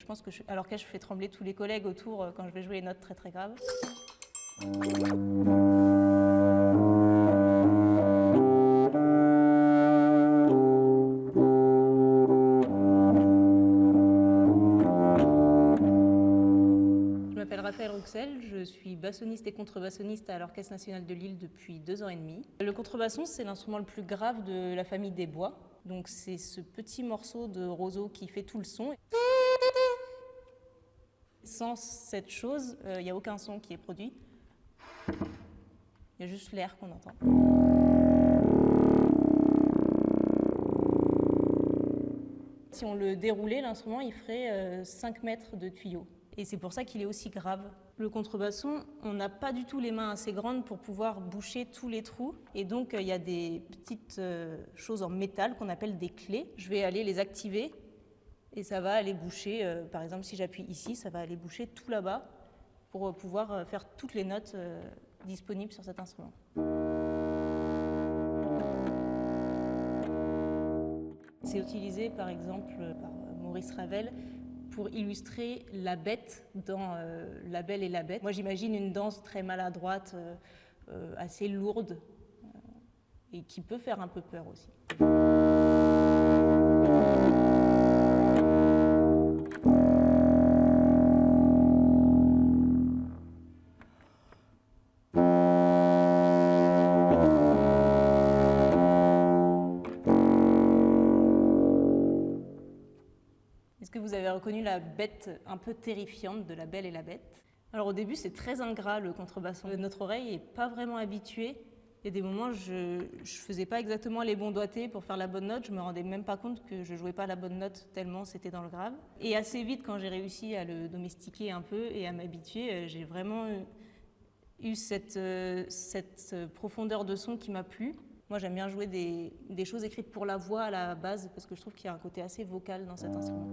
pense que à l'orchestre, je fais trembler tous les collègues autour quand je vais jouer les notes très très graves. Je m'appelle Raphaël Rouxel, je suis bassoniste et contrebassoniste à l'Orchestre national de Lille depuis 2 ans et demi. Le contrebasson, c'est l'instrument le plus grave de la famille des bois. Donc c'est ce petit morceau de roseau qui fait tout le son. Sans cette chose, il n'y a aucun son qui est produit. Il y a juste l'air qu'on entend. Si on le déroulait, l'instrument, il ferait 5 mètres de tuyau. Et c'est pour ça qu'il est aussi grave. Le contrebasson, on n'a pas du tout les mains assez grandes pour pouvoir boucher tous les trous. Et donc, il y a des petites choses en métal qu'on appelle des clés. Je vais aller les activer et ça va aller boucher. Par exemple, si j'appuie ici, ça va aller boucher tout là-bas pour pouvoir faire toutes les notes disponibles sur cet instrument. C'est utilisé par exemple par Maurice Ravel pour illustrer la bête dans La Belle et la Bête. Moi j'imagine une danse très maladroite, assez lourde et qui peut faire un peu peur aussi. Est-ce que vous avez reconnu la bête un peu terrifiante de La Belle et la Bête? Alors au début c'est très ingrat le contrebasson. Notre oreille n'est pas vraiment habituée. Il y a des moments je faisais pas exactement les bons doigtés pour faire la bonne note. Je me rendais même pas compte que je jouais pas la bonne note tellement c'était dans le grave. Et assez vite quand j'ai réussi à le domestiquer un peu et à m'habituer, j'ai vraiment eu cette profondeur de son qui m'a plu. Moi, j'aime bien jouer des choses écrites pour la voix à la base parce que je trouve qu'il y a un côté assez vocal dans cet instrument.